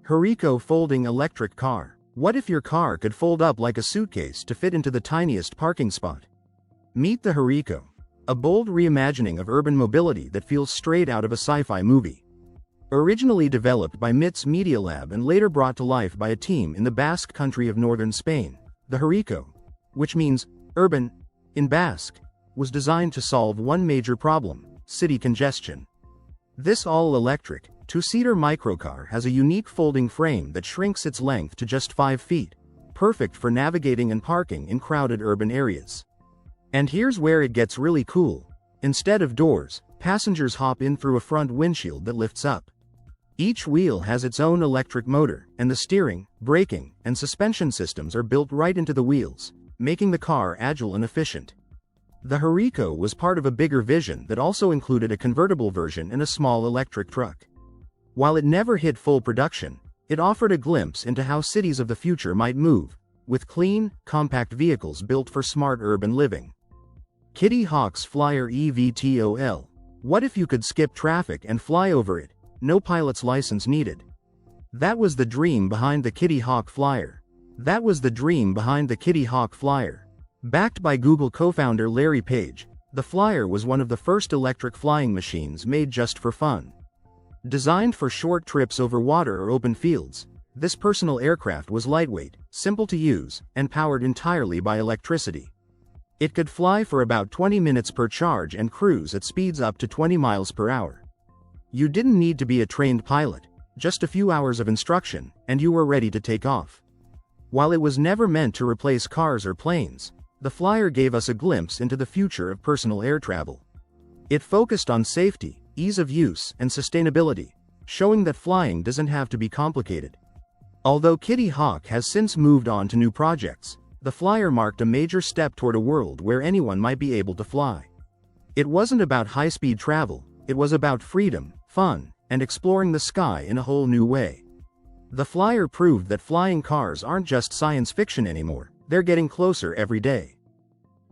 Hurricane folding electric car. What if your car could fold up like a suitcase to fit into the tiniest parking spot? Meet the Hurricane, a bold reimagining of urban mobility that feels straight out of a sci-fi movie. Originally developed by MIT's Media Lab and later brought to life by a team in the Basque country of northern Spain, the Hurricane, which means urban in Basque, was designed to solve one major problem: city congestion. This all-electric, two-seater microcar has a unique folding frame that shrinks its length to just 5 feet, perfect for navigating and parking in crowded urban areas. And here's where it gets really cool. Instead of doors, passengers hop in through a front windshield that lifts up. Each wheel has its own electric motor, and the steering, braking, and suspension systems are built right into the wheels, making the car agile and efficient. The Hurricane was part of a bigger vision that also included a convertible version and a small electric truck. While it never hit full production, it offered a glimpse into how cities of the future might move, with clean, compact vehicles built for smart urban living. Kitty Hawk's Flyer EVTOL. What if you could skip traffic and fly over it? No pilot's license needed. That was the dream behind the Kitty Hawk Flyer. Backed by Google co-founder Larry Page, the Flyer was one of the first electric flying machines made just for fun. Designed for short trips over water or open fields, this personal aircraft was lightweight, simple to use, and powered entirely by electricity. It could fly for about 20 minutes per charge and cruise at speeds up to 20 miles per hour. You didn't need to be a trained pilot, just a few hours of instruction, and you were ready to take off. While it was never meant to replace cars or planes, the Flyer gave us a glimpse into the future of personal air travel. It focused on safety, ease of use, and sustainability, showing that flying doesn't have to be complicated. Although Kitty Hawk has since moved on to new projects, the Flyer marked a major step toward a world where anyone might be able to fly. It wasn't about high-speed travel, it was about freedom, fun, and exploring the sky in a whole new way. The Flyer proved that flying cars aren't just science fiction anymore, they're getting closer every day.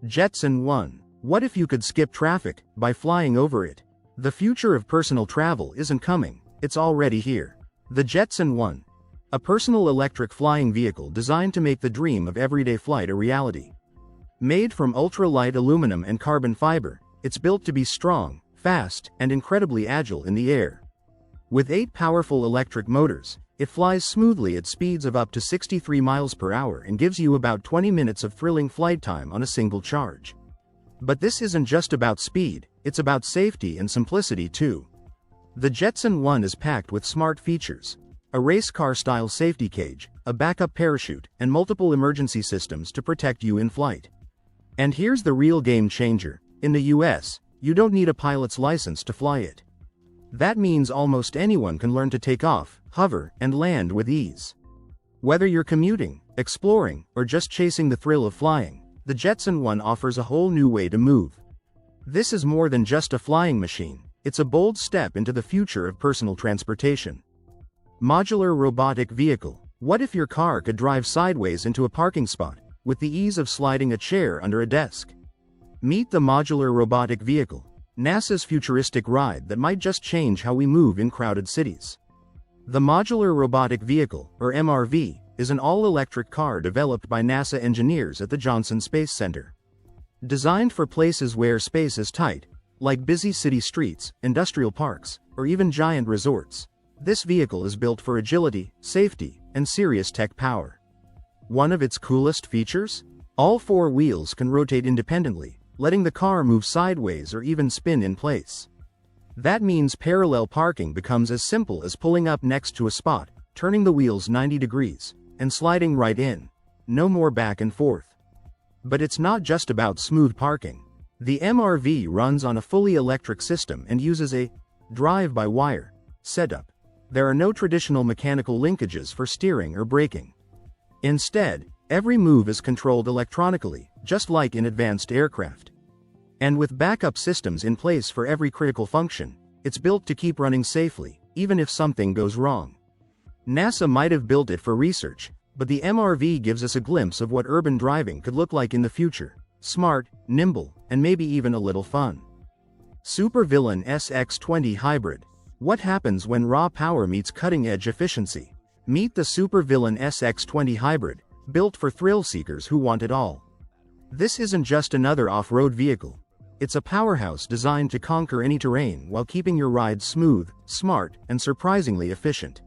Jetson 1. What if you could skip traffic by flying over it? The future of personal travel isn't coming, it's already here. The Jetson 1. A personal electric flying vehicle designed to make the dream of everyday flight a reality. Made from ultra-light aluminum and carbon fiber, it's built to be strong, fast, and incredibly agile in the air. With 8 powerful electric motors, it flies smoothly at speeds of up to 63 miles per hour and gives you about 20 minutes of thrilling flight time on a single charge. But this isn't just about speed, it's about safety and simplicity too. The Jetson 1 is packed with smart features: a race car-style safety cage, a backup parachute, and multiple emergency systems to protect you in flight. And here's the real game changer: in the US, you don't need a pilot's license to fly it. That means almost anyone can learn to take off, hover, and land with ease. Whether you're commuting, exploring, or just chasing the thrill of flying, the Jetson 1 offers a whole new way to move. This is more than just a flying machine, it's a bold step into the future of personal transportation. Modular robotic vehicle. What if your car could drive sideways into a parking spot, with the ease of sliding a chair under a desk? Meet the modular robotic vehicle, NASA's futuristic ride that might just change how we move in crowded cities. The Modular Robotic Vehicle, or MRV, is an all-electric car developed by NASA engineers at the Johnson Space Center. Designed for places where space is tight, like busy city streets, industrial parks, or even giant resorts, this vehicle is built for agility, safety, and serious tech power. One of its coolest features? All 4 wheels can rotate independently, letting the car move sideways or even spin in place. That means parallel parking becomes as simple as pulling up next to a spot, turning the wheels 90 degrees, and sliding right in. No more back and forth. But it's not just about smooth parking. The MRV runs on a fully electric system and uses a drive-by-wire setup. There are no traditional mechanical linkages for steering or braking. Instead, every move is controlled electronically, just like in advanced aircraft. And with backup systems in place for every critical function, it's built to keep running safely, even if something goes wrong. NASA might have built it for research, but the MRV gives us a glimpse of what urban driving could look like in the future: smart, nimble, and maybe even a little fun. Supervillain SX20 Hybrid. What happens when raw power meets cutting-edge efficiency? Meet the supervillain SX20 Hybrid, built for thrill seekers who want it all. This isn't just another off-road vehicle. It's a powerhouse designed to conquer any terrain while keeping your ride smooth, smart, and surprisingly efficient.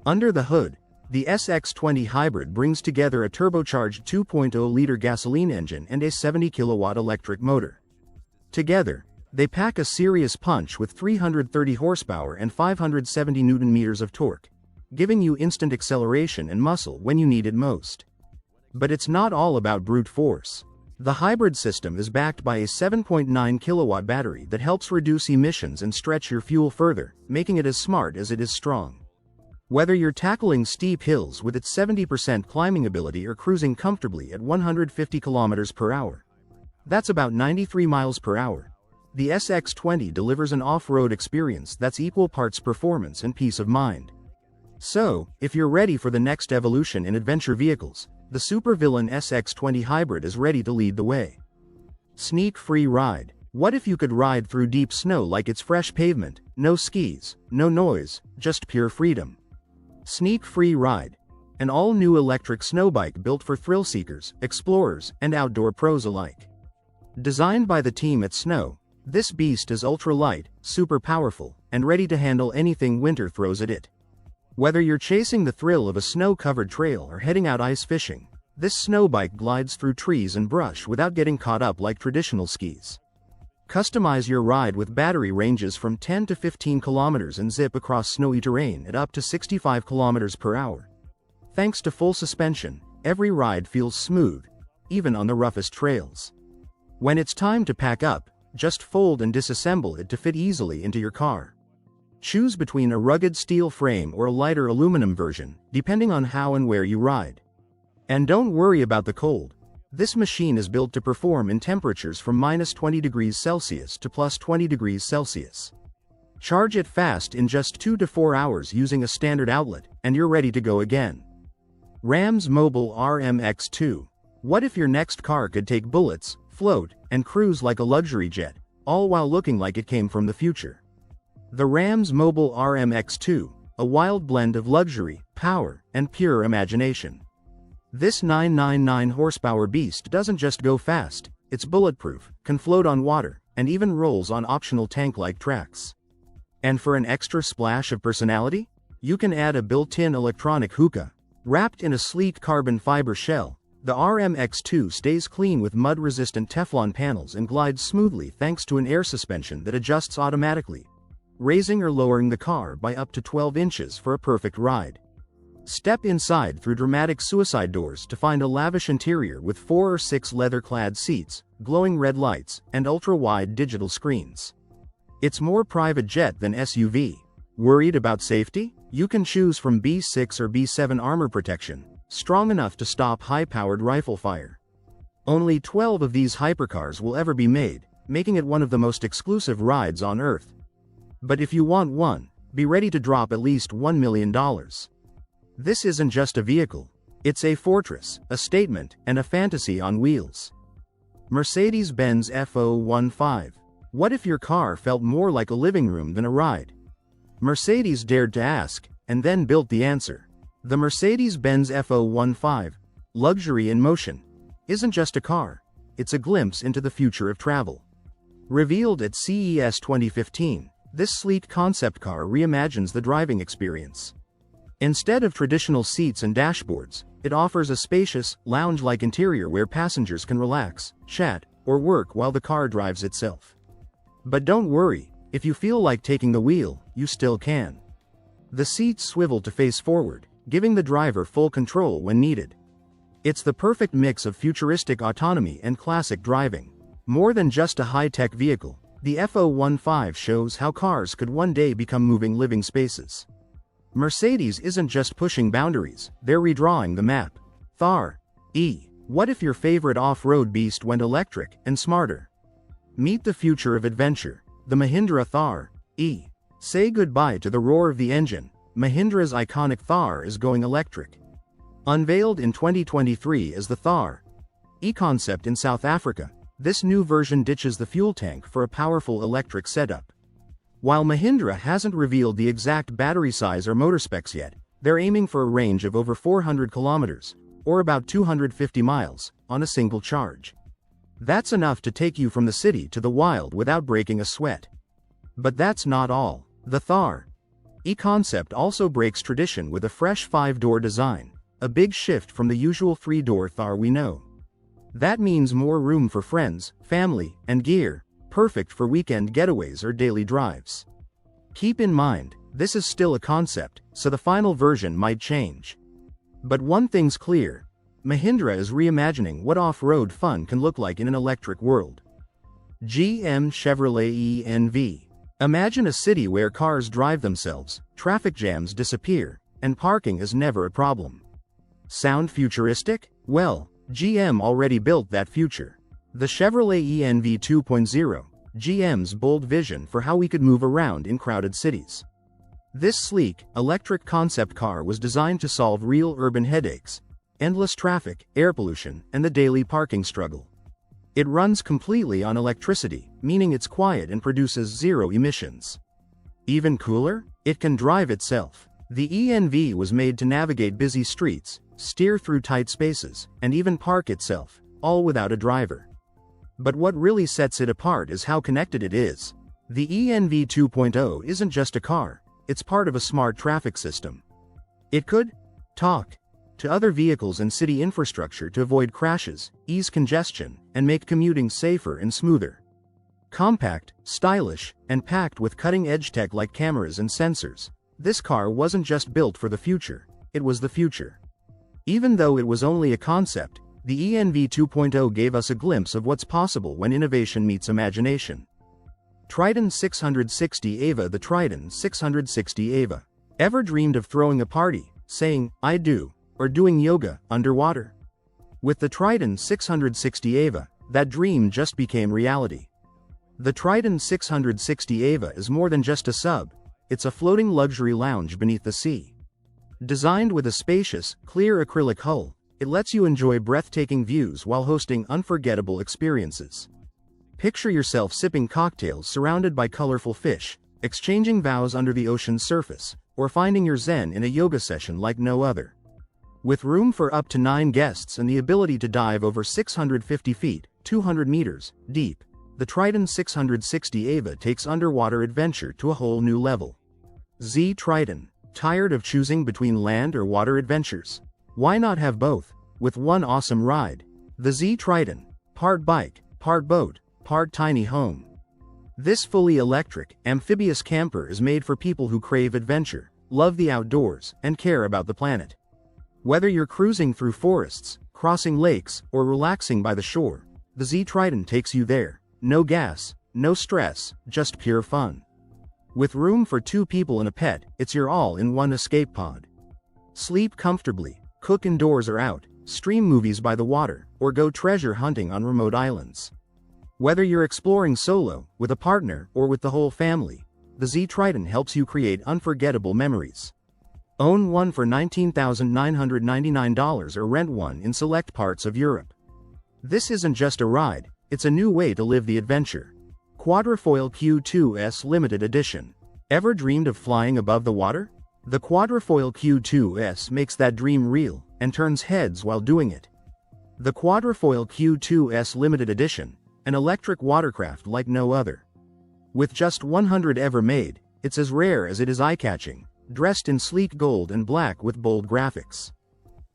Under the hood, the SX20 Hybrid brings together a turbocharged 2.0-liter gasoline engine and a 70-kilowatt electric motor. Together, they pack a serious punch with 330 horsepower and 570 Newton-meters of torque, giving you instant acceleration and muscle when you need it most. But it's not all about brute force. The hybrid system is backed by a 7.9 kilowatt battery that helps reduce emissions and stretch your fuel further, making it as smart as it is strong. Whether you're tackling steep hills with its 70% climbing ability or cruising comfortably at 150 kilometers per hour, that's about 93 miles per hour, the SX20 delivers an off-road experience that's equal parts performance and peace of mind. So, if you're ready for the next evolution in adventure vehicles, the supervillain SX20 Hybrid is ready to lead the way. Sneak-free ride. What if you could ride through deep snow like it's fresh pavement, no skis, no noise, just pure freedom? Sneak-free ride. An all-new electric snow bike built for thrill seekers, explorers, and outdoor pros alike. Designed by the team at Snow, this beast is ultra-light, super powerful, and ready to handle anything winter throws at it. Whether you're chasing the thrill of a snow-covered trail or heading out ice fishing, this snow bike glides through trees and brush without getting caught up like traditional skis. Customize your ride with battery ranges from 10 to 15 kilometers and zip across snowy terrain at up to 65 kilometers per hour. Thanks to full suspension, every ride feels smooth, even on the roughest trails. When it's time to pack up, just fold and disassemble it to fit easily into your car. Choose between a rugged steel frame or a lighter aluminum version, depending on how and where you ride. And don't worry about the cold. This machine is built to perform in temperatures from -20 degrees Celsius to +20 degrees Celsius. Charge it fast in just 2 to 4 hours using a standard outlet, and you're ready to go again. Ram's Mobile RMX2. What if your next car could take bullets, float, and cruise like a luxury jet, all while looking like it came from the future? The Ram's Mobile RMX2, a wild blend of luxury, power, and pure imagination. This 999 horsepower beast doesn't just go fast, it's bulletproof, can float on water, and even rolls on optional tank-like tracks. And for an extra splash of personality, you can add a built-in electronic hookah. Wrapped in a sleek carbon fiber shell, the RMX2 stays clean with mud-resistant Teflon panels and glides smoothly thanks to an air suspension that adjusts automatically, raising or lowering the car by up to 12 inches for a perfect ride. Step inside through dramatic suicide doors to find a lavish interior with 4 or 6 leather-clad seats, glowing red lights, and ultra-wide digital screens. It's more private jet than SUV. Worried about safety? You can choose from B6 or B7 armor protection, strong enough to stop high-powered rifle fire. Only 12 of these hypercars will ever be made, making it one of the most exclusive rides on Earth. But if you want one, be ready to drop at least $1 million. This isn't just a vehicle. It's a fortress, a statement, and a fantasy on wheels. Mercedes-Benz F015. What if your car felt more like a living room than a ride? Mercedes dared to ask, and then built the answer. The Mercedes-Benz F015, luxury in motion, isn't just a car, it's a glimpse into the future of travel. Revealed at CES 2015, this sleek concept car reimagines the driving experience. Instead of traditional seats and dashboards, it offers a spacious, lounge-like interior where passengers can relax, chat, or work while the car drives itself. But don't worry, if you feel like taking the wheel, you still can. The seats swivel to face forward, giving the driver full control when needed. It's the perfect mix of futuristic autonomy and classic driving. More than just a high-tech vehicle, the F015 shows how cars could one day become moving living spaces. Mercedes isn't just pushing boundaries, they're redrawing the map. Thar. E. What if your favorite off-road beast went electric and smarter? Meet the future of adventure, the Mahindra Thar. E. Say goodbye to the roar of the engine. Mahindra's iconic Thar is going electric. Unveiled in 2023 as the Thar E concept in South Africa, this new version ditches the fuel tank for a powerful electric setup. While Mahindra hasn't revealed the exact battery size or motor specs yet, They're aiming for a range of over 400 kilometers, or about 250 miles, on a single charge. That's enough to take you from the city to the wild without breaking a sweat. But that's not all. The Thar E-concept also breaks tradition with a fresh 5-door design, a big shift from the usual 3-door Thar we know. That means more room for friends, family, and gear, perfect for weekend getaways or daily drives. Keep in mind, this is still a concept, so the final version might change. But one thing's clear, Mahindra is reimagining what off-road fun can look like in an electric world. GM Chevrolet ENV. Imagine a city where cars drive themselves, traffic jams disappear, and parking is never a problem. Sound futuristic? Well, GM already built that future. The Chevrolet ENV 2.0, GM's bold vision for how we could move around in crowded cities. This sleek, electric concept car was designed to solve real urban headaches, endless traffic, air pollution, and the daily parking struggle. It runs completely on electricity, meaning it's quiet and produces zero emissions. Even cooler? It can drive itself. The ENV was made to navigate busy streets, steer through tight spaces, and even park itself, all without a driver. But what really sets it apart is how connected it is. The ENV 2.0 isn't just a car, it's part of a smart traffic system. It could talk to other vehicles and city infrastructure to avoid crashes, ease congestion, and make commuting safer and smoother. Compact, stylish, and packed with cutting-edge tech like cameras and sensors, this car wasn't just built for the future, it was the future. Even though it was only a concept, the ENV 2.0 gave us a glimpse of what's possible when innovation meets imagination. Triton 660 EVA. The Triton 660 EVA. Ever dreamed of throwing a party, saying, "I do," or doing yoga underwater? With the Triton 660 EVA, that dream just became reality. The Triton 660 EVA is more than just a sub, it's a floating luxury lounge beneath the sea. Designed with a spacious, clear acrylic hull, it lets you enjoy breathtaking views while hosting unforgettable experiences. Picture yourself sipping cocktails surrounded by colorful fish, exchanging vows under the ocean's surface, or finding your zen in a yoga session like no other. With room for up to 9 guests and the ability to dive over 650 feet, 200 meters, deep, the Triton 660 EVA takes underwater adventure to a whole new level. Z Triton. Tired of choosing between land or water adventures? Why not have both, with one awesome ride? The Z Triton. Part bike, part boat, part tiny home. This fully electric, amphibious camper is made for people who crave adventure, love the outdoors, and care about the planet. Whether you're cruising through forests, crossing lakes, or relaxing by the shore, the Z Triton takes you there. No gas, no stress, just pure fun. With room for 2 people and a pet, it's your all-in-one escape pod. Sleep comfortably, cook indoors or out, stream movies by the water, or go treasure hunting on remote islands. Whether you're exploring solo, with a partner, or with the whole family, the Z Triton helps you create unforgettable memories. Own one for $19,999 or rent one in select parts of Europe. This isn't just a ride, it's a new way to live the adventure. Quadrifoil Q2S Limited Edition. Ever dreamed of flying above the water? The Quadrifoil Q2S makes that dream real, and turns heads while doing it. The Quadrifoil Q2S Limited Edition, an electric watercraft like no other. With just 100 ever made, it's as rare as it is eye-catching, dressed in sleek gold and black with bold graphics.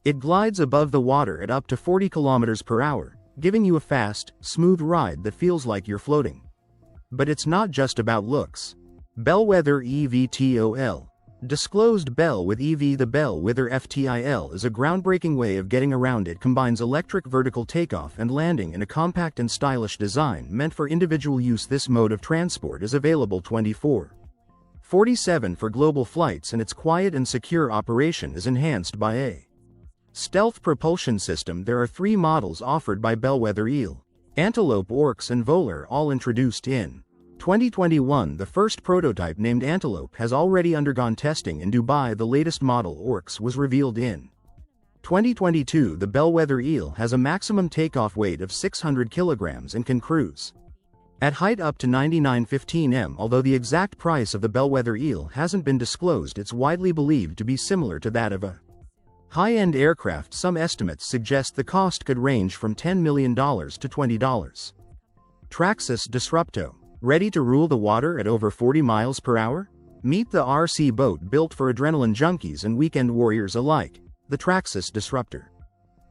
It glides above the water at up to 40 kilometers per hour, giving you a fast, smooth ride that feels like you're floating. But it's not just about looks. Bellwether EVTOL. Disclosed Bell with EV. The Bellwether FTIL is a groundbreaking way of getting around. It combines electric vertical takeoff and landing in a compact and stylish design meant for individual use. This mode of transport is available 24/47 for global flights, and its quiet and secure operation is enhanced by a stealth propulsion system. There are 3 models offered by Bellwether EL: Antelope, Oryx, and Volar, all introduced in 2021. The first prototype, named Antelope, has already undergone testing in Dubai. The latest model, Oryx, was revealed in 2022. The Bellwether EL has a maximum takeoff weight of 600 kilograms and can cruise At height up to 9915 m, although the exact price of the bellwether eel hasn't been disclosed, it's widely believed to be similar to that of a high-end aircraft. Some estimates suggest the cost could range from $10 million to $20. Traxxas Disrupto. Ready to rule the water at over 40 miles per hour? Meet the RC boat built for adrenaline junkies and weekend warriors alike, the Traxxas Disruptor.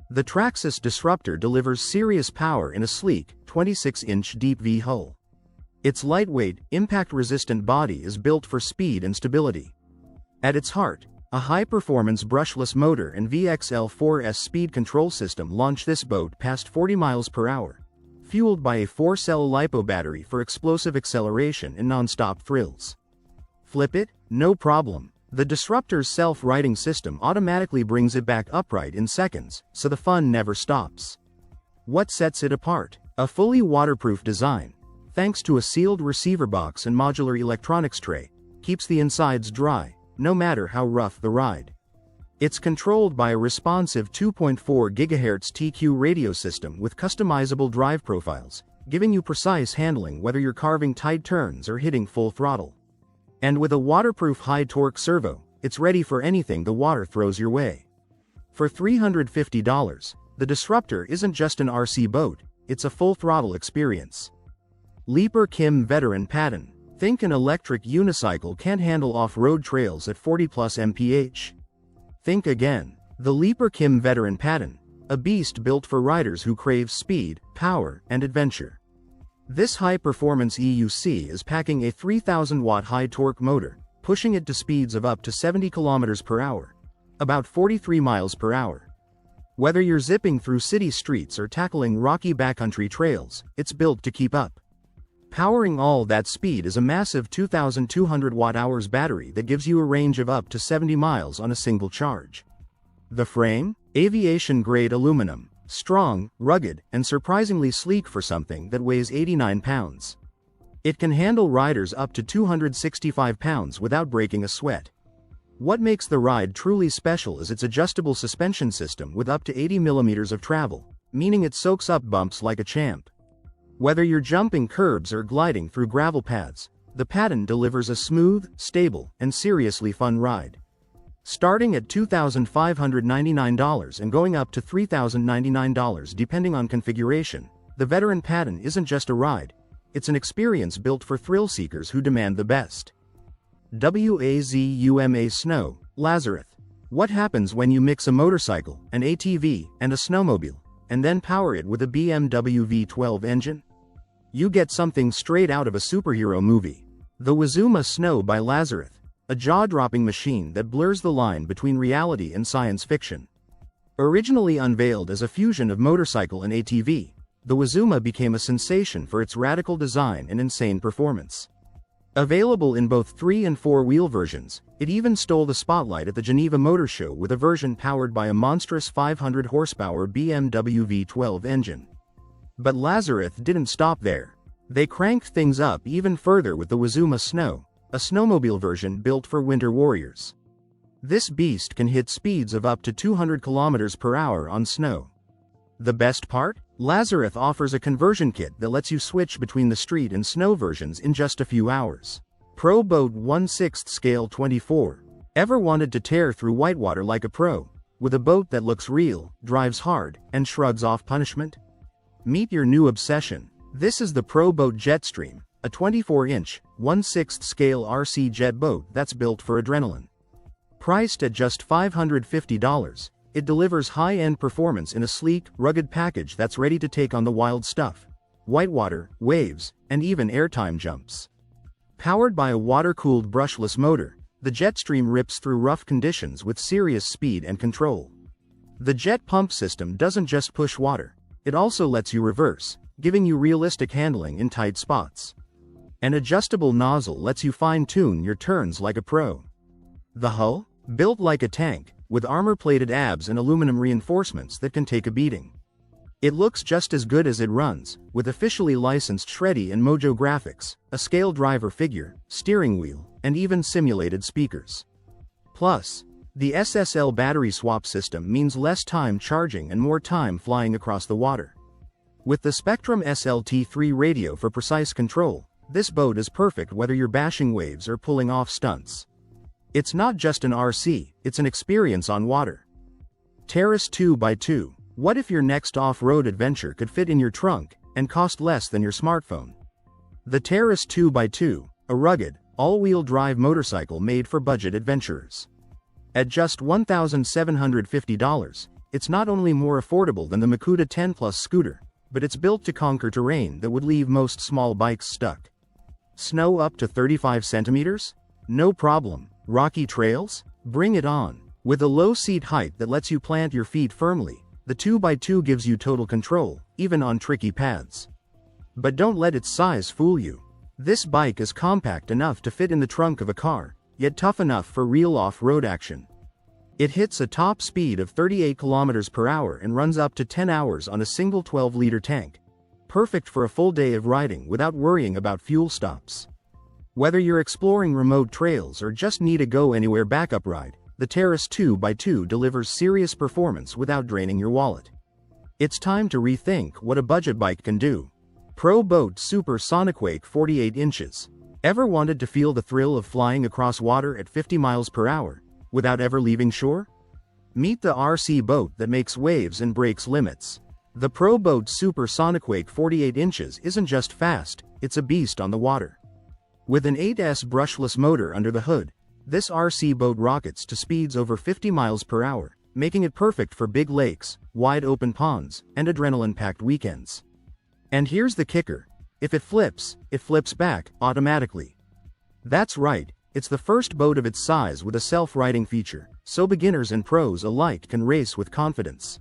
The Traxxas Disruptor delivers serious power in a sleek, 26-inch deep V hull. Its lightweight, impact-resistant body is built for speed and stability. At its heart, a high-performance brushless motor and VXL4S speed control system launch this boat past 40 miles per hour, fueled by a 4-cell LiPo battery for explosive acceleration and non-stop thrills. Flip it? No problem. The Disruptor's self-righting system automatically brings it back upright in seconds, so the fun never stops. What sets it apart? A fully waterproof design, thanks to a sealed receiver box and modular electronics tray, keeps the insides dry, no matter how rough the ride. It's controlled by a responsive 2.4 GHz TQ radio system with customizable drive profiles, giving you precise handling whether you're carving tight turns or hitting full throttle. And with a waterproof high-torque servo, it's ready for anything the water throws your way. For $350, the Disruptor isn't just an RC boat, it's a full-throttle experience. Leaper Kim Veteran Pattern. Think an electric unicycle can't handle off-road trails at 40+ mph? Think again. The Leaper Kim Veteran Pattern, a beast built for riders who crave speed, power, and adventure. This high-performance EUC is packing a 3,000-watt high-torque motor, pushing it to speeds of up to 70 km per hour, about 43 miles per hour. Whether you're zipping through city streets or tackling rocky backcountry trails, it's built to keep up. Powering all that speed is a massive 2,200 watt-hours battery that gives you a range of up to 70 miles on a single charge. The frame? Aviation-grade aluminum. Strong, rugged, and surprisingly sleek for something that weighs 89 pounds. It can handle riders up to 265 pounds without breaking a sweat. What makes the ride truly special is its adjustable suspension system with up to 80 millimeters of travel, meaning it soaks up bumps like a champ. Whether you're jumping curbs or gliding through gravel paths, the Pattern delivers a smooth, stable, and seriously fun ride. Starting at $2,599 and going up to $3,099 depending on configuration, the Veteran Pattern isn't just a ride, it's an experience built for thrill seekers who demand the best. WAZUMA Snow, Lazarus. What happens when you mix a motorcycle, an ATV, and a snowmobile, and then power it with a BMW V12 engine? You get something straight out of a superhero movie. The Wazuma Snow by Lazarus, a jaw-dropping machine that blurs the line between reality and science fiction. Originally unveiled as a fusion of motorcycle and ATV, the Wazuma became a sensation for its radical design and insane performance. Available in both 3- and 4-wheel versions, it even stole the spotlight at the Geneva Motor Show with a version powered by a monstrous 500-horsepower BMW V12 engine. But Lazarus didn't stop there. They cranked things up even further with the Wazuma Snow, a snowmobile version built for winter warriors. This beast can hit speeds of up to 200 km per hour on snow. The best part? Lazarus offers a conversion kit that lets you switch between the street and snow versions in just a few hours. Pro Boat 1/6 Scale 24. Ever wanted to tear through whitewater like a pro, with a boat that looks real, drives hard, and shrugs off punishment? Meet your new obsession. This is the Pro Boat Jetstream, a 24-inch, 1/6 scale RC jet boat that's built for adrenaline. Priced at just $550, it delivers high-end performance in a sleek, rugged package that's ready to take on the wild stuff: whitewater, waves, and even airtime jumps. Powered by a water-cooled brushless motor, the Jetstream rips through rough conditions with serious speed and control. The jet pump system doesn't just push water, it also lets you reverse, giving you realistic handling in tight spots. An adjustable nozzle lets you fine-tune your turns like a pro. The hull? Built like a tank, with armor-plated abs and aluminum reinforcements that can take a beating. It looks just as good as it runs, with officially licensed Shreddy and Mojo graphics, a scale driver figure, steering wheel, and even simulated speakers. Plus, the SSL battery swap system means less time charging and more time flying across the water. With the Spectrum SLT3 radio for precise control, this boat is perfect whether you're bashing waves or pulling off stunts. It's not just an RC, it's an experience on water. Terrace 2x2. What if your next off-road adventure could fit in your trunk and cost less than your smartphone? The Terrace 2x2, a rugged, all-wheel drive motorcycle made for budget adventurers. At just $1,750, it's not only more affordable than the Makuta 10 Plus scooter, but it's built to conquer terrain that would leave most small bikes stuck. Snow up to 35 centimeters? No problem. Rocky trails? Bring it on. With a low seat height that lets you plant your feet firmly, the 2x2 gives you total control, even on tricky paths. But don't let its size fool you. This bike is compact enough to fit in the trunk of a car, yet tough enough for real off-road action. It hits a top speed of 38 km per hour and runs up to 10 hours on a single 12-liter tank. Perfect for a full day of riding without worrying about fuel stops. Whether you're exploring remote trails or just need a go-anywhere backup ride, the Terrace 2x2 delivers serious performance without draining your wallet. It's time to rethink what a budget bike can do. Pro Boat Super Sonicwake 48 inches. Ever wanted to feel the thrill of flying across water at 50 miles per hour? Without ever leaving shore? Meet the RC boat that makes waves and breaks limits. The Pro Boat Super Sonicwake 48 inches isn't just fast, it's a beast on the water. With an 8S brushless motor under the hood, this RC boat rockets to speeds over 50 miles per hour, making it perfect for big lakes, wide open ponds, and adrenaline-packed weekends. And here's the kicker. If it flips back, automatically. That's right. It's the first boat of its size with a self-righting feature, so beginners and pros alike can race with confidence.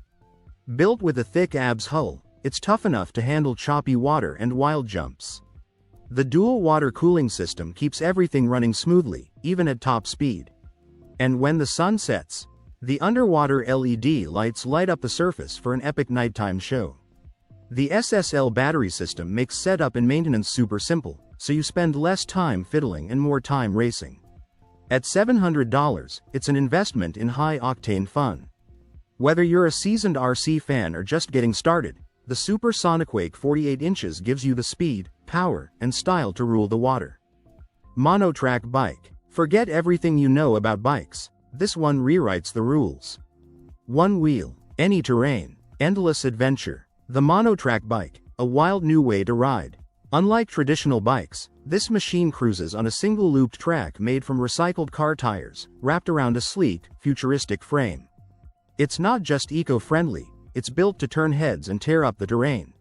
Built with a thick ABS hull, it's tough enough to handle choppy water and wild jumps. The dual water cooling system keeps everything running smoothly, even at top speed. And when the sun sets, the underwater LED lights light up the surface for an epic nighttime show. The SSL battery system makes setup and maintenance super simple, so you spend less time fiddling and more time racing. At $700, it's an investment in high-octane fun. Whether you're a seasoned RC fan or just getting started, the Super Sonicwake 48 inches gives you the speed, power, and style to rule the water. Monotrack bike. Forget everything you know about bikes. This one rewrites the rules. One wheel, any terrain, endless adventure. The monotrack bike, a wild new way to ride. Unlike traditional bikes, this machine cruises on a single looped track made from recycled car tires, wrapped around a sleek, futuristic frame. It's not just eco-friendly, it's built to turn heads and tear up the terrain.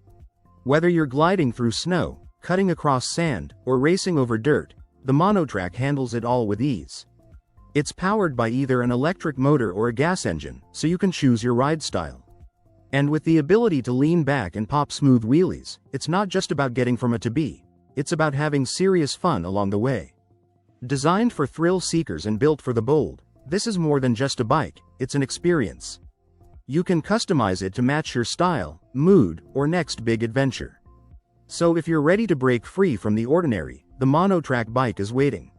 Whether you're gliding through snow, cutting across sand, or racing over dirt, the monotrack handles it all with ease. It's powered by either an electric motor or a gas engine, so you can choose your ride style. And with the ability to lean back and pop smooth wheelies, it's not just about getting from A to B, it's about having serious fun along the way. Designed for thrill seekers and built for the bold, this is more than just a bike, it's an experience. You can customize it to match your style, mood, or next big adventure. So if you're ready to break free from the ordinary, the monotrack bike is waiting.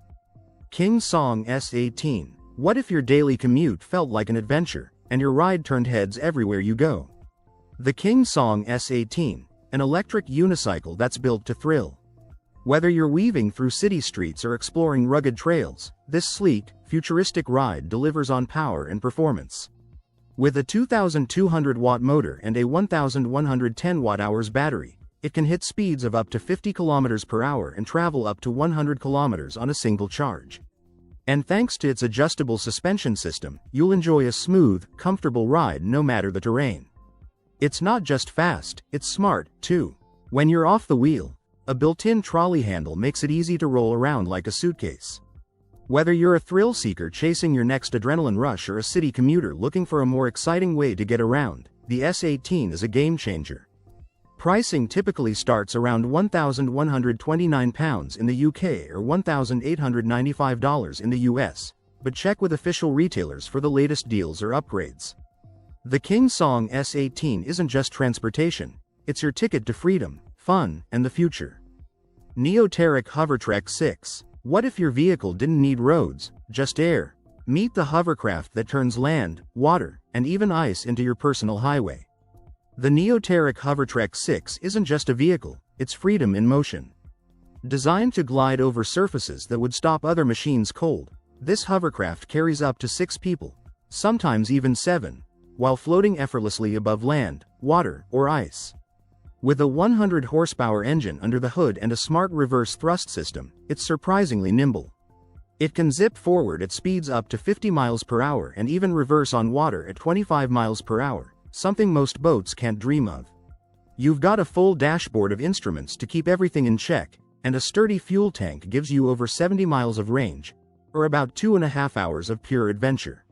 King Song S18. What if your daily commute felt like an adventure, and your ride turned heads everywhere you go? The King Song S18, an electric unicycle that's built to thrill. Whether you're weaving through city streets or exploring rugged trails, this sleek, futuristic ride delivers on power and performance. With a 2,200-watt motor and a 1,110 watt-hours battery, it can hit speeds of up to 50 km per hour and travel up to 100 km on a single charge. And thanks to its adjustable suspension system, you'll enjoy a smooth, comfortable ride no matter the terrain. It's not just fast, it's smart, too. When you're off the wheel, a built-in trolley handle makes it easy to roll around like a suitcase. Whether you're a thrill seeker chasing your next adrenaline rush or a city commuter looking for a more exciting way to get around, the S18 is a game changer. Pricing typically starts around £1,129 in the UK or $1,895 in the US, but check with official retailers for the latest deals or upgrades. The King Song S18 isn't just transportation, it's your ticket to freedom, fun, and the future. Neoteric Hovertrek 6. What if your vehicle didn't need roads, just air? Meet the hovercraft that turns land, water, and even ice into your personal highway. The Neoteric Hovertrek 6 isn't just a vehicle, it's freedom in motion. Designed to glide over surfaces that would stop other machines cold, this hovercraft carries up to 6 people, sometimes even 7, while floating effortlessly above land, water, or ice. With a 100 horsepower engine under the hood and a smart reverse thrust system, it's surprisingly nimble. It can zip forward at speeds up to 50 miles per hour and even reverse on water at 25 miles per hour, something most boats can't dream of. You've got a full dashboard of instruments to keep everything in check, and a sturdy fuel tank gives you over 70 miles of range, or about 2.5 hours of pure adventure.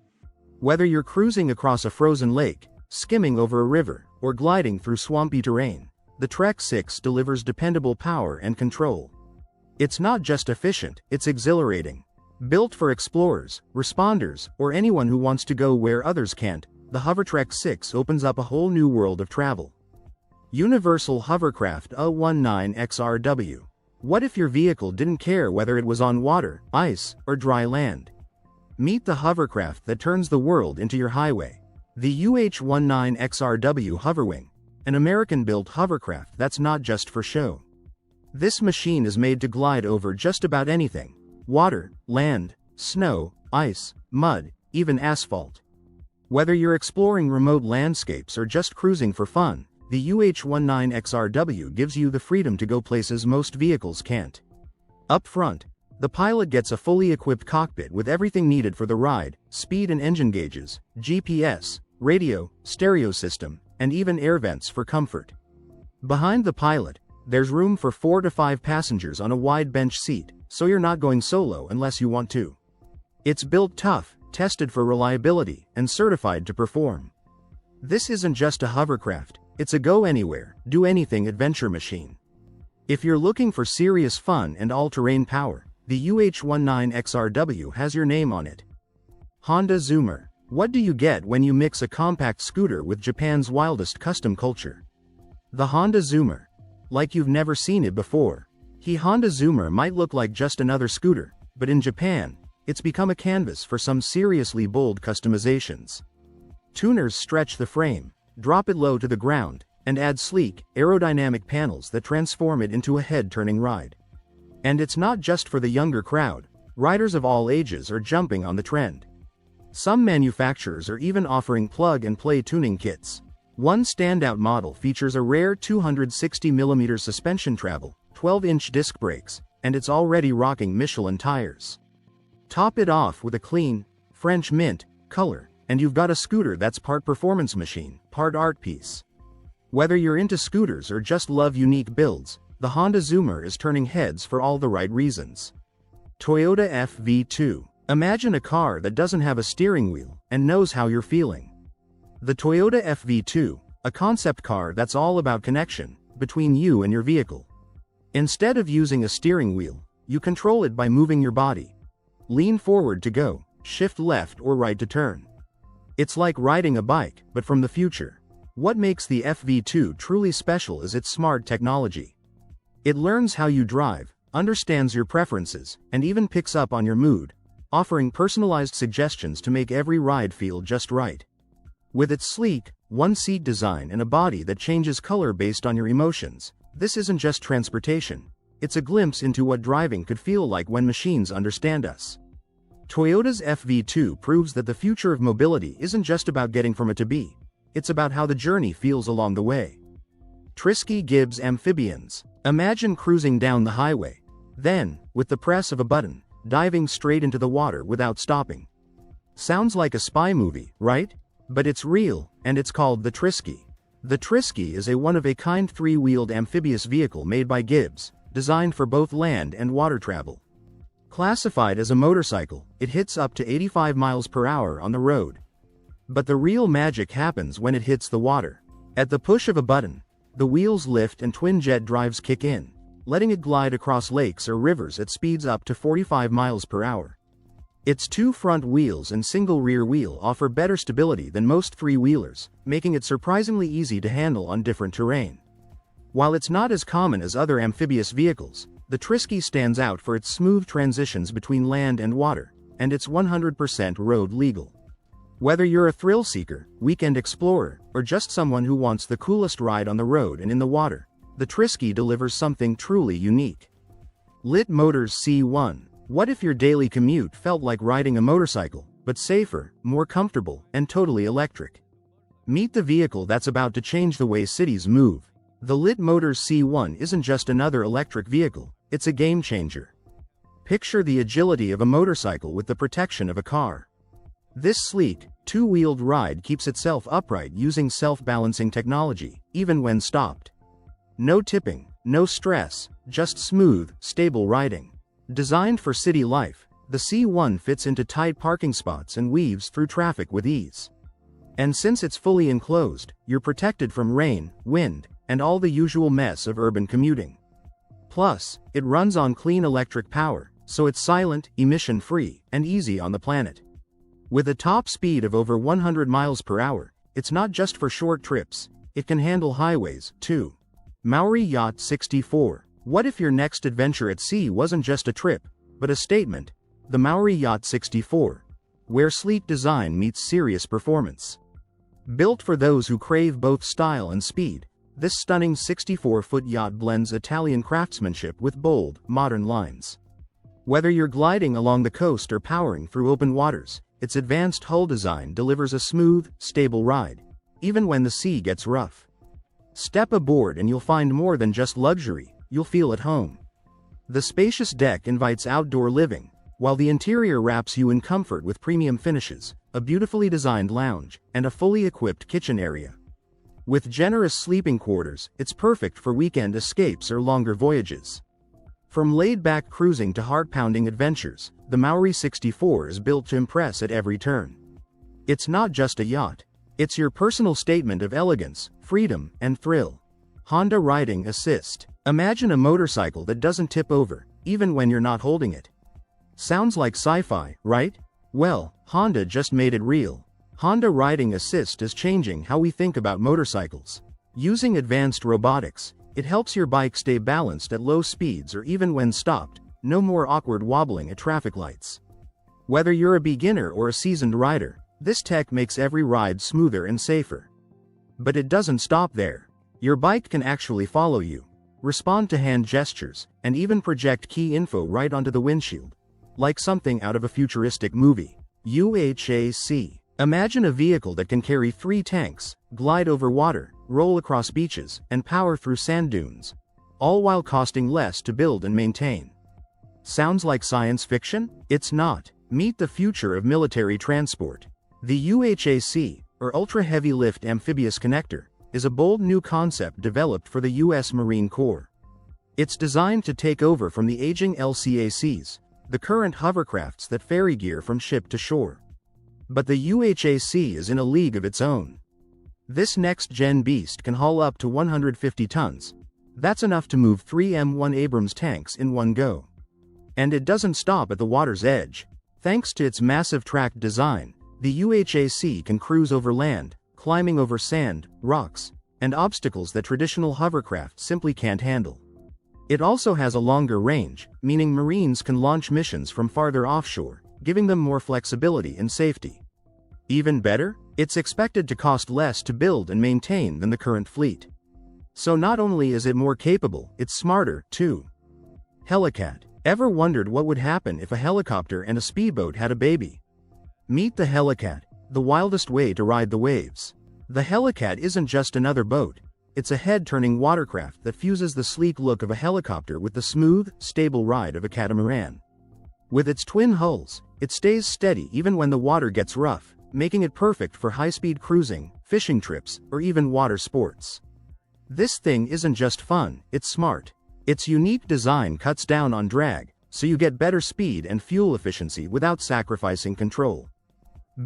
Whether you're cruising across a frozen lake, skimming over a river, or gliding through swampy terrain, the Trek 6 delivers dependable power and control. It's not just efficient, it's exhilarating. Built for explorers, responders, or anyone who wants to go where others can't, the Hovertrek 6 opens up a whole new world of travel. Universal Hovercraft A19XRW. What if your vehicle didn't care whether it was on water, ice, or dry land? Meet the hovercraft that turns the world into your highway. The UH-19XRW Hoverwing, an American-built hovercraft that's not just for show. This machine is made to glide over just about anything: water, land, snow, ice, mud, even asphalt. Whether you're exploring remote landscapes or just cruising for fun, the UH-19XRW gives you the freedom to go places most vehicles can't. Up front, the pilot gets a fully equipped cockpit with everything needed for the ride: speed and engine gauges, GPS, radio, stereo system, and even air vents for comfort. Behind the pilot, there's room for 4 to 5 passengers on a wide bench seat, so you're not going solo unless you want to. It's built tough, tested for reliability, and certified to perform. This isn't just a hovercraft, it's a go-anywhere, do-anything adventure machine. If you're looking for serious fun and all-terrain power, the UH-19XRW has your name on it. Honda Zoomer. What do you get when you mix a compact scooter with Japan's wildest custom culture? The Honda Zoomer. Like you've never seen it before. Honda Zoomer might look like just another scooter, but in Japan, it's become a canvas for some seriously bold customizations. Tuners stretch the frame, drop it low to the ground, and add sleek, aerodynamic panels that transform it into a head-turning ride. And it's not just for the younger crowd. Riders of all ages are jumping on the trend. Some manufacturers are even offering plug-and-play tuning kits. One standout model features a rare 260mm suspension travel, 12-inch disc brakes, and it's already rocking Michelin tires. Top it off with a clean, French mint color, and you've got a scooter that's part performance machine, part art piece. Whether you're into scooters or just love unique builds, the Honda Zoomer is turning heads for all the right reasons. Toyota FV2. Imagine a car that doesn't have a steering wheel and knows how you're feeling. The Toyota FV2, a concept car that's all about connection between you and your vehicle. Instead of using a steering wheel, you control it by moving your body. Lean forward to go, shift left or right to turn. It's like riding a bike, but from the future. What makes the FV2 truly special is its smart technology. It learns how you drive, understands your preferences, and even picks up on your mood, offering personalized suggestions to make every ride feel just right. With its sleek, one-seat design and a body that changes color based on your emotions, this isn't just transportation. It's a glimpse into what driving could feel like when machines understand us. Toyota's FV2 proves that the future of mobility isn't just about getting from A to B. It's about how the journey feels along the way. Trisky Gibbs Amphibians. Imagine cruising down the highway. Then, with the press of a button, diving straight into the water without stopping. Sounds like a spy movie, right? But it's real, and it's called the Trisky. The Trisky is a one-of-a-kind 3-wheeled amphibious vehicle made by Gibbs, designed for both land and water travel. Classified as a motorcycle, it hits up to 85 miles per hour on the road. But the real magic happens when it hits the water. At the push of a button, the wheels lift and twin-jet drives kick in, letting it glide across lakes or rivers at speeds up to 45 miles per hour. Its 2 front wheels and single rear wheel offer better stability than most 3-wheelers, making it surprisingly easy to handle on different terrain. While it's not as common as other amphibious vehicles, the Trisky stands out for its smooth transitions between land and water, and it's 100% road legal. Whether you're a thrill seeker, weekend explorer, or just someone who wants the coolest ride on the road and in the water, the Trisky delivers something truly unique. Lit Motors C1. What if your daily commute felt like riding a motorcycle, but safer, more comfortable, and totally electric? Meet the vehicle that's about to change the way cities move. The Lit Motors C1 isn't just another electric vehicle, it's a game changer. Picture the agility of a motorcycle with the protection of a car. This sleek, two-wheeled ride keeps itself upright using self-balancing technology, even when stopped. No tipping, no stress, just smooth, stable riding. Designed for city life, the C1 fits into tight parking spots and weaves through traffic with ease. And since it's fully enclosed, you're protected from rain, wind, and all the usual mess of urban commuting. Plus, it runs on clean electric power, so it's silent, emission-free, and easy on the planet. With a top speed of over 100 miles per hour, it's not just for short trips, it can handle highways, too. Maori Yacht 64. What if your next adventure at sea wasn't just a trip, but a statement? The Maori Yacht 64. Where sleek design meets serious performance. Built for those who crave both style and speed, this stunning 64-foot yacht blends Italian craftsmanship with bold, modern lines. Whether you're gliding along the coast or powering through open waters, its advanced hull design delivers a smooth, stable ride, even when the sea gets rough. Step aboard and you'll find more than just luxury, you'll feel at home. The spacious deck invites outdoor living, while the interior wraps you in comfort with premium finishes, a beautifully designed lounge, and a fully equipped kitchen area. With generous sleeping quarters, it's perfect for weekend escapes or longer voyages. From laid-back cruising to heart-pounding adventures, the Maori 64 is built to impress at every turn. It's not just a yacht. It's your personal statement of elegance, freedom, and thrill. Honda Riding Assist. Imagine a motorcycle that doesn't tip over, even when you're not holding it. Sounds like sci-fi, right? Well, Honda just made it real. Honda Riding Assist is changing how we think about motorcycles. Using advanced robotics, it helps your bike stay balanced at low speeds or even when stopped, no more awkward wobbling at traffic lights. Whether you're a beginner or a seasoned rider, this tech makes every ride smoother and safer. But it doesn't stop there. Your bike can actually follow you, respond to hand gestures, and even project key info right onto the windshield. Like something out of a futuristic movie. UHAC. Imagine a vehicle that can carry 3 tanks, glide over water, roll across beaches, and power through sand dunes, all while costing less to build and maintain. Sounds like science fiction? It's not. Meet the future of military transport. The UHAC, or Ultra Heavy Lift Amphibious Connector, is a bold new concept developed for the U.S. Marine Corps. It's designed to take over from the aging LCACs, the current hovercrafts that ferry gear from ship to shore. But the UHAC is in a league of its own. This next-gen beast can haul up to 150 tons. That's enough to move 3 M1 Abrams tanks in one go. And it doesn't stop at the water's edge. Thanks to its massive tracked design, the UHAC can cruise over land, climbing over sand, rocks, and obstacles that traditional hovercraft simply can't handle. It also has a longer range, meaning Marines can launch missions from farther offshore, giving them more flexibility and safety. Even better, it's expected to cost less to build and maintain than the current fleet. So not only is it more capable, it's smarter, too. Helicat. Ever wondered what would happen if a helicopter and a speedboat had a baby? Meet the Helicat, the wildest way to ride the waves. The Helicat isn't just another boat. It's a head-turning watercraft that fuses the sleek look of a helicopter with the smooth, stable ride of a catamaran. With its twin hulls, it stays steady even when the water gets rough, making it perfect for high-speed cruising, fishing trips, or even water sports. This thing isn't just fun, it's smart. Its unique design cuts down on drag, so you get better speed and fuel efficiency without sacrificing control.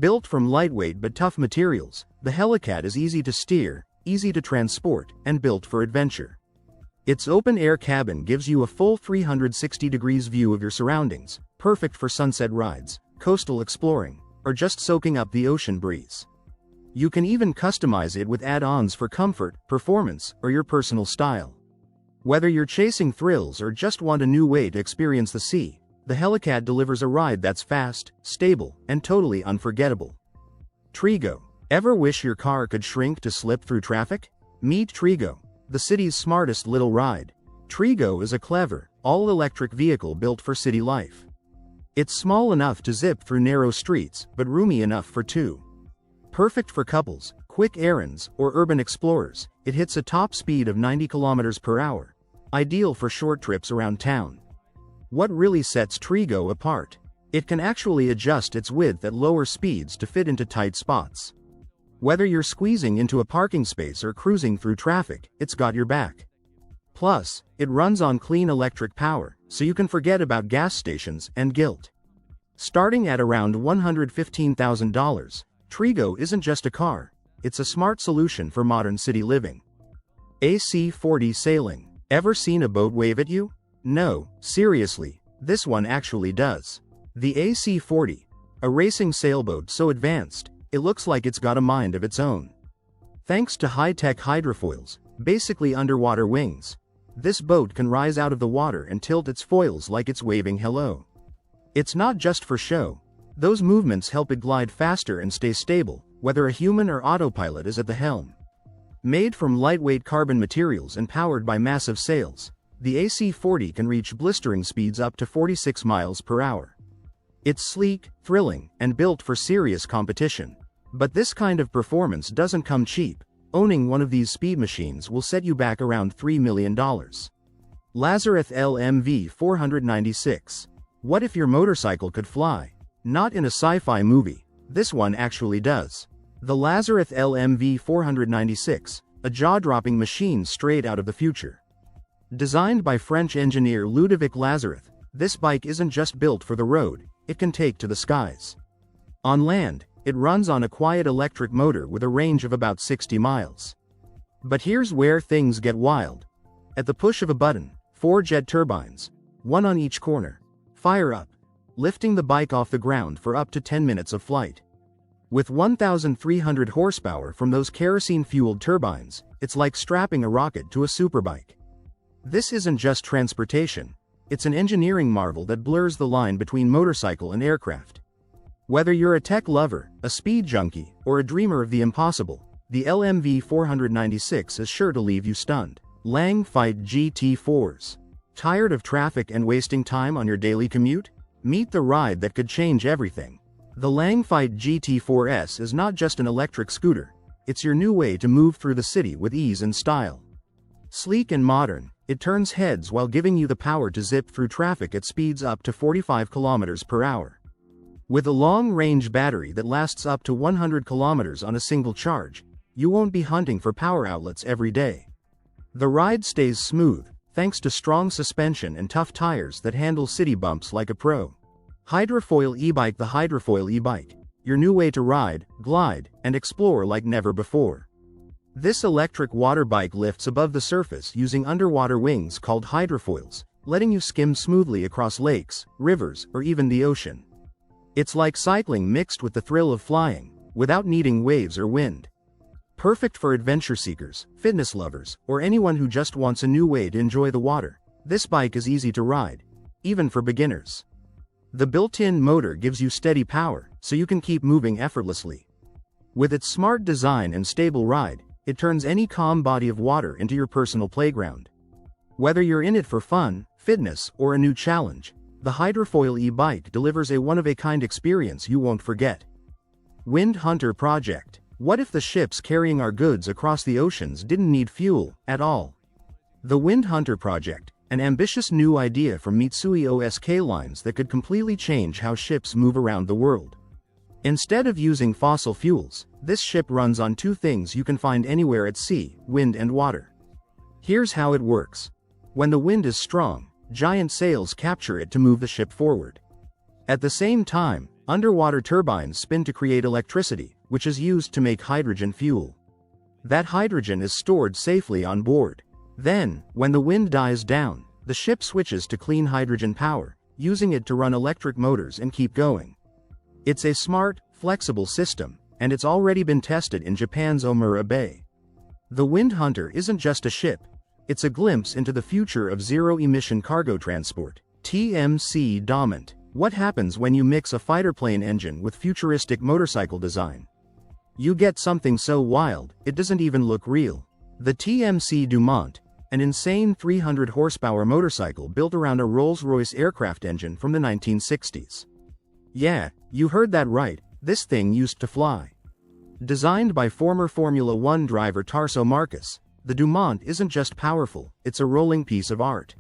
Built from lightweight but tough materials, the Helicat is easy to steer, easy to transport, and built for adventure. Its open-air cabin gives you a full 360 degrees view of your surroundings, perfect for sunset rides, coastal exploring, or just soaking up the ocean breeze. You can even customize it with add-ons for comfort, performance, or your personal style. Whether you're chasing thrills or just want a new way to experience the sea, the Helicat delivers a ride that's fast, stable, and totally unforgettable. Trigo. Ever wish your car could shrink to slip through traffic? Meet Trigo, the city's smartest little ride. Trigo is a clever, all-electric vehicle built for city life. It's small enough to zip through narrow streets, but roomy enough for two. Perfect for couples, quick errands, or urban explorers, it hits a top speed of 90 kilometers per hour. Ideal for short trips around town. What really sets Trigo apart? It can actually adjust its width at lower speeds to fit into tight spots. Whether you're squeezing into a parking space or cruising through traffic, it's got your back. Plus, it runs on clean electric power, so you can forget about gas stations and guilt. Starting at around $115,000, Trigo isn't just a car, it's a smart solution for modern city living. AC-40 sailing. Ever seen a boat wave at you? No, seriously, this one actually does. The AC-40, a racing sailboat so advanced, it looks like it's got a mind of its own. Thanks to high-tech hydrofoils, basically underwater wings, this boat can rise out of the water and tilt its foils like it's waving hello. It's not just for show. Those movements help it glide faster and stay stable, whether a human or autopilot is at the helm. Made from lightweight carbon materials and powered by massive sails, the AC-40 can reach blistering speeds up to 46 miles per hour. It's sleek, thrilling, and built for serious competition. But this kind of performance doesn't come cheap. Owning one of these speed machines will set you back around $3 million. Lazareth LMV 496. What if your motorcycle could fly? Not in a sci-fi movie. This one actually does. The Lazareth LMV 496, a jaw-dropping machine straight out of the future. Designed by French engineer Ludovic Lazareth, this bike isn't just built for the road, it can take to the skies. On land, it runs on a quiet electric motor with a range of about 60 miles. But here's where things get wild. At the push of a button, 4 jet turbines, one on each corner, fire up, lifting the bike off the ground for up to 10 minutes of flight. With 1,300 horsepower from those kerosene-fueled turbines, it's like strapping a rocket to a superbike. This isn't just transportation, it's an engineering marvel that blurs the line between motorcycle and aircraft. Whether you're a tech lover, a speed junkie, or a dreamer of the impossible, the LMV 496 is sure to leave you stunned. Lang Fight GT4s. Tired of traffic and wasting time on your daily commute? Meet the ride that could change everything. The Lang Fight GT4S is not just an electric scooter, it's your new way to move through the city with ease and style. Sleek and modern, it turns heads while giving you the power to zip through traffic at speeds up to 45 kilometers per hour. With a long-range battery that lasts up to 100 kilometers on a single charge, you won't be hunting for power outlets every day. The ride stays smooth, thanks to strong suspension and tough tires that handle city bumps like a pro. Hydrofoil e-bike. The Hydrofoil e-bike, your new way to ride, glide, and explore like never before. This electric water bike lifts above the surface using underwater wings called hydrofoils, letting you skim smoothly across lakes, rivers, or even the ocean. It's like cycling mixed with the thrill of flying, without needing waves or wind. Perfect for adventure seekers, fitness lovers, or anyone who just wants a new way to enjoy the water. This bike is easy to ride, even for beginners. The built-in motor gives you steady power, so you can keep moving effortlessly. With its smart design and stable ride, it turns any calm body of water into your personal playground. Whether you're in it for fun, fitness, or a new challenge, the Hydrofoil e-bike delivers a one-of-a-kind experience you won't forget. Wind Hunter Project. What if the ships carrying our goods across the oceans didn't need fuel at all? The Wind Hunter Project, an ambitious new idea from Mitsui O.S.K. Lines that could completely change how ships move around the world. Instead of using fossil fuels, this ship runs on two things you can find anywhere at sea: wind and water. Here's how it works. When the wind is strong, giant sails capture it to move the ship forward. At the same time, underwater turbines spin to create electricity, which is used to make hydrogen fuel. That hydrogen is stored safely on board. Then, when the wind dies down, the ship switches to clean hydrogen power, using it to run electric motors and keep going. It's a smart, flexible system, and it's already been tested in Japan's Omura Bay. The Wind Hunter isn't just a ship, it's a glimpse into the future of zero-emission cargo transport. TMC Dominant. What happens when you mix a fighter plane engine with futuristic motorcycle design? You get something so wild, it doesn't even look real. The TMC Dumont, an insane 300 horsepower motorcycle built around a Rolls-Royce aircraft engine from the 1960s. Yeah, you heard that right, this thing used to fly. Designed by former Formula One driver Tarso Marcus, the Dumont isn't just powerful, it's a rolling piece of art.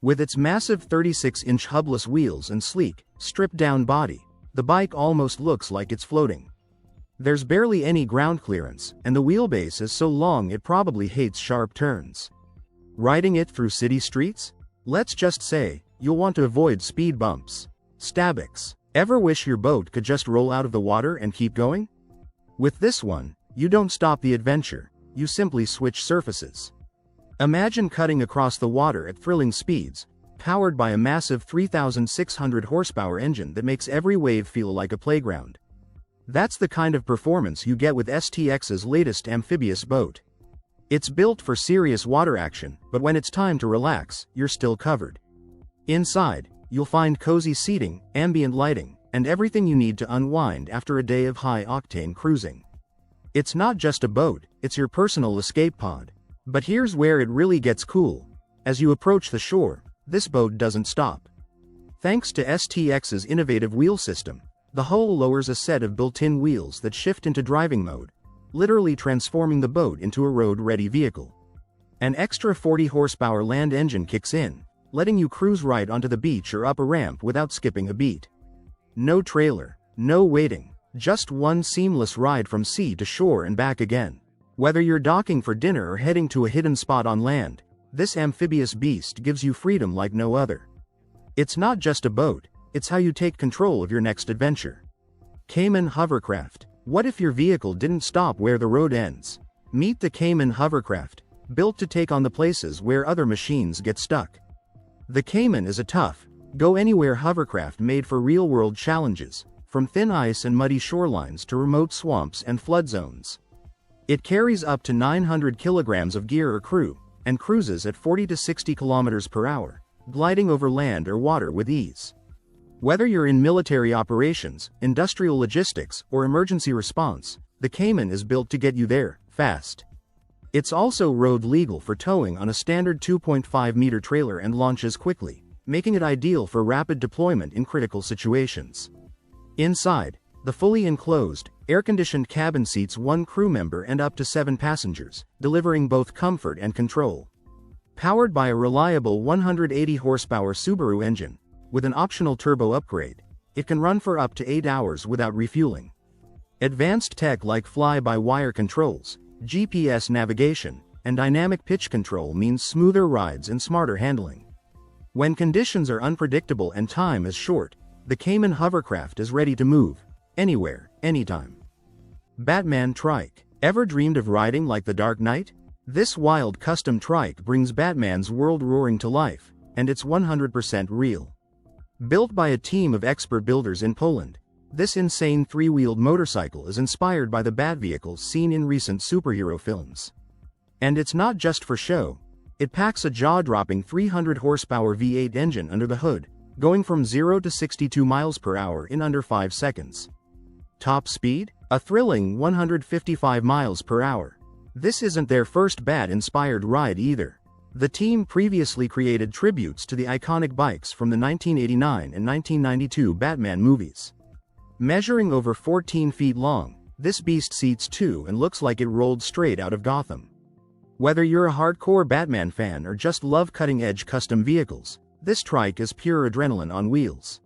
With its massive 36-inch hubless wheels and sleek, stripped-down body, the bike almost looks like it's floating. There's barely any ground clearance, and the wheelbase is so long it probably hates sharp turns. Riding it through city streets? Let's just say, you'll want to avoid speed bumps. Stabbix. Ever wish your boat could just roll out of the water and keep going? With this one, you don't stop the adventure, you simply switch surfaces. Imagine cutting across the water at thrilling speeds, powered by a massive 3,600 horsepower engine that makes every wave feel like a playground. That's the kind of performance you get with STX's latest amphibious boat. It's built for serious water action, but when it's time to relax, you're still covered. Inside, you'll find cozy seating, ambient lighting, and everything you need to unwind after a day of high-octane cruising. It's not just a boat, it's your personal escape pod. But here's where it really gets cool. As you approach the shore, this boat doesn't stop. Thanks to STX's innovative wheel system, the hull lowers a set of built-in wheels that shift into driving mode, literally transforming the boat into a road-ready vehicle. An extra 40 horsepower land engine kicks in, letting you cruise right onto the beach or up a ramp without skipping a beat. No trailer, no waiting, just one seamless ride from sea to shore and back again. Whether you're docking for dinner or heading to a hidden spot on land, this amphibious beast gives you freedom like no other. It's not just a boat, it's how you take control of your next adventure. Cayman Hovercraft. What if your vehicle didn't stop where the road ends? Meet the Cayman Hovercraft, built to take on the places where other machines get stuck. The Cayman is a tough, go-anywhere hovercraft made for real-world challenges, from thin ice and muddy shorelines to remote swamps and flood zones. It carries up to 900 kilograms of gear or crew, and cruises at 40 to 60 kilometers per hour, gliding over land or water with ease. Whether you're in military operations, industrial logistics, or emergency response, the Cayman is built to get you there, fast. It's also road legal for towing on a standard 2.5-meter trailer and launches quickly, making it ideal for rapid deployment in critical situations. Inside, the fully enclosed, air-conditioned cabin seats one crew member and up to 7 passengers, delivering both comfort and control. Powered by a reliable 180 horsepower Subaru engine, with an optional turbo upgrade, it can run for up to 8 hours without refueling. Advanced tech like fly-by-wire controls, GPS navigation, and dynamic pitch control means smoother rides and smarter handling. When conditions are unpredictable and time is short, the Cayman Hovercraft is ready to move, anywhere, anytime. Batman Trike. Ever dreamed of riding like the Dark Knight? This wild custom trike brings Batman's world roaring to life, and it's 100% real. Built by a team of expert builders in Poland, this insane three-wheeled motorcycle is inspired by the Bat vehicles seen in recent superhero films. And it's not just for show. It packs a jaw-dropping 300 horsepower V8 engine under the hood, going from 0 to 62 miles per hour in under 5 seconds. Top speed? A thrilling 155 miles per hour. This isn't their first Bat-inspired ride either. The team previously created tributes to the iconic bikes from the 1989 and 1992 Batman movies. Measuring over 14 feet long, this beast seats 2 and looks like it rolled straight out of Gotham. Whether you're a hardcore Batman fan or just love cutting-edge custom vehicles, this trike is pure adrenaline on wheels.